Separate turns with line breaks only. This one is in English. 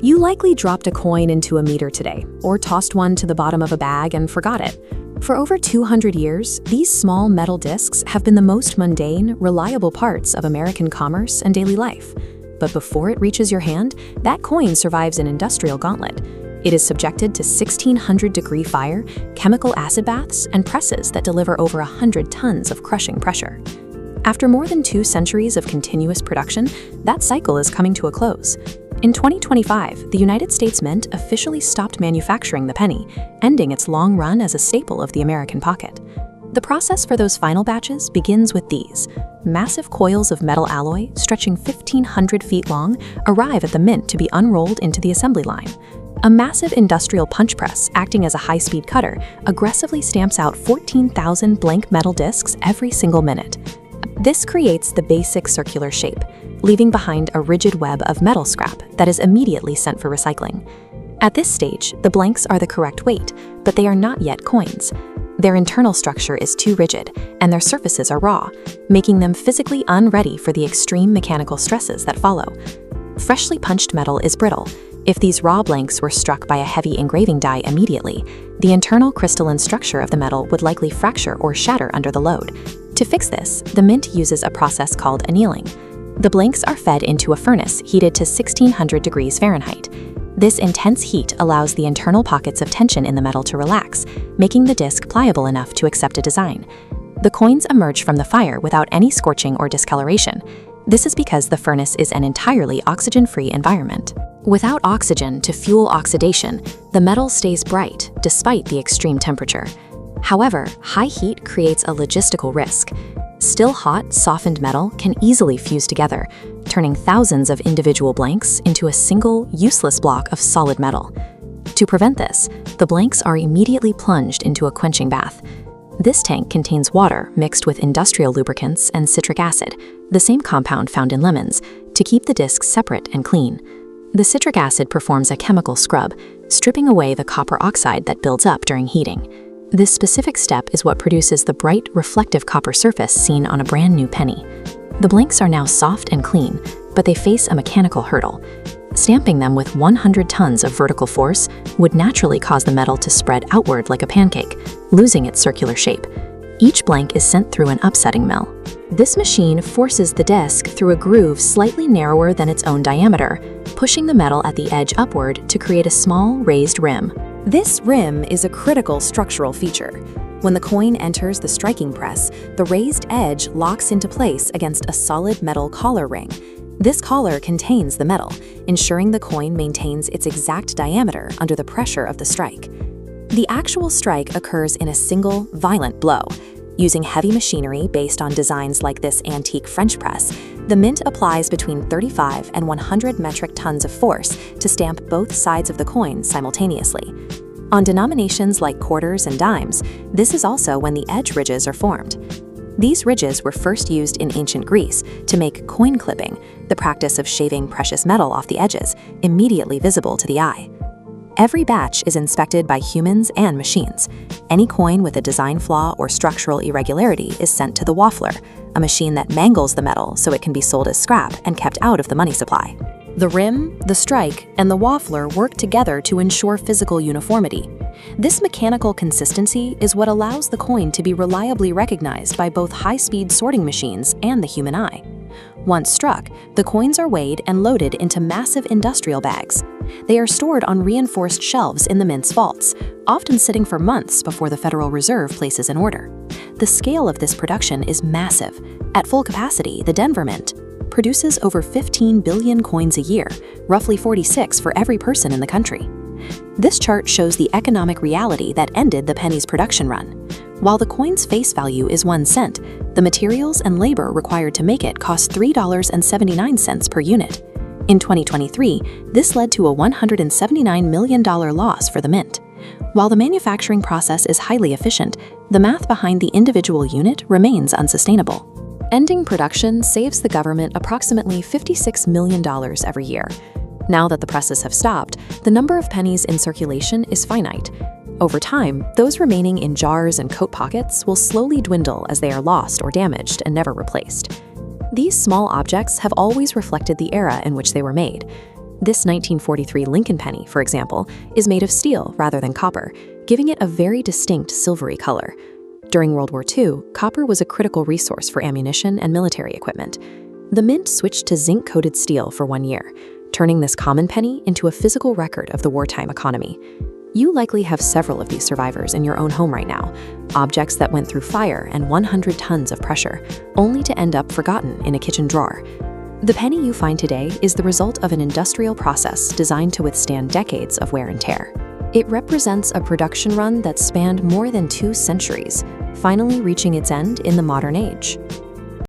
You likely dropped a coin into a meter today, or tossed one to the bottom of a bag and forgot it. For over 200 years, these small metal discs have been the most mundane, reliable parts of American commerce and daily life. But before it reaches your hand, that coin survives an industrial gauntlet. It is subjected to 1600-degree fire, chemical acid baths, and presses that deliver over 100 tons of crushing pressure. After more than 2 centuries of continuous production, that cycle is coming to a close. In 2025, the United States Mint officially stopped manufacturing the penny, ending its long run as a staple of the American pocket. The process for those final batches begins with these. Massive coils of metal alloy, stretching 1,500 feet long, arrive at the mint to be unrolled into the assembly line. A massive industrial punch press, acting as a high-speed cutter, aggressively stamps out 14,000 blank metal discs every single minute. This creates the basic circular shape, leaving behind a rigid web of metal scrap that is immediately sent for recycling. At this stage, the blanks are the correct weight, but they are not yet coins. Their internal structure is too rigid, and their surfaces are raw, making them physically unready for the extreme mechanical stresses that follow. Freshly punched metal is brittle. If these raw blanks were struck by a heavy engraving die immediately, the internal crystalline structure of the metal would likely fracture or shatter under the load. To fix this, the mint uses a process called annealing. The blanks are fed into a furnace heated to 1600 degrees Fahrenheit. This intense heat allows the internal pockets of tension in the metal to relax, making the disc pliable enough to accept a design. The coins emerge from the fire without any scorching or discoloration. This is because the furnace is an entirely oxygen-free environment. Without oxygen to fuel oxidation, the metal stays bright despite the extreme temperature. However, high heat creates a logistical risk. Still hot, softened metal can easily fuse together, turning thousands of individual blanks into a single, useless block of solid metal. To prevent this, the blanks are immediately plunged into a quenching bath. This tank contains water mixed with industrial lubricants and citric acid, the same compound found in lemons, to keep the discs separate and clean. The citric acid performs a chemical scrub, stripping away the copper oxide that builds up during heating. This specific step is what produces the bright, reflective copper surface seen on a brand new penny. The blanks are now soft and clean, but they face a mechanical hurdle. Stamping them with 100 tons of vertical force would naturally cause the metal to spread outward like a pancake, losing its circular shape. Each blank is sent through an upsetting mill. This machine forces the disc through a groove slightly narrower than its own diameter, pushing the metal at the edge upward to create a small, raised rim. This rim is a critical structural feature. When the coin enters the striking press, the raised edge locks into place against a solid metal collar ring. This collar contains the metal, ensuring the coin maintains its exact diameter under the pressure of the strike. The actual strike occurs in a single, violent blow. Using heavy machinery based on designs like this antique French press, the mint applies between 35 and 100 metric tons of force to stamp both sides of the coin simultaneously. On denominations like quarters and dimes, this is also when the edge ridges are formed. These ridges were first used in ancient Greece to make coin clipping, the practice of shaving precious metal off the edges, immediately visible to the eye. Every batch is inspected by humans and machines. Any coin with a design flaw or structural irregularity is sent to the waffler, a machine that mangles the metal so it can be sold as scrap and kept out of the money supply. The rim, the strike, and the waffler work together to ensure physical uniformity. This mechanical consistency is what allows the coin to be reliably recognized by both high-speed sorting machines and the human eye. Once struck, the coins are weighed and loaded into massive industrial bags. They are stored on reinforced shelves in the mint's vaults, often sitting for months before the Federal Reserve places an order. The scale of this production is massive. At full capacity, the Denver Mint produces over 15 billion coins a year, roughly 46 for every person in the country. This chart shows the economic reality that ended the penny's production run. While the coin's face value is 1 cent, the materials and labor required to make it cost $3.79 per unit. In 2023, this led to a $179 million loss for the mint. While the manufacturing process is highly efficient, the math behind the individual unit remains unsustainable. Ending production saves the government approximately $56 million every year. Now that the presses have stopped, the number of pennies in circulation is finite. Over time, those remaining in jars and coat pockets will slowly dwindle as they are lost or damaged and never replaced. These small objects have always reflected the era in which they were made. This 1943 Lincoln penny, for example, is made of steel rather than copper, giving it a very distinct silvery color. During World War II, copper was a critical resource for ammunition and military equipment. The mint switched to zinc-coated steel for 1 year, turning this common penny into a physical record of the wartime economy. You likely have several of these survivors in your own home right now, objects that went through fire and 100 tons of pressure, only to end up forgotten in a kitchen drawer. The penny you find today is the result of an industrial process designed to withstand decades of wear and tear. It represents a production run that spanned more than 2 centuries, finally reaching its end in the modern age.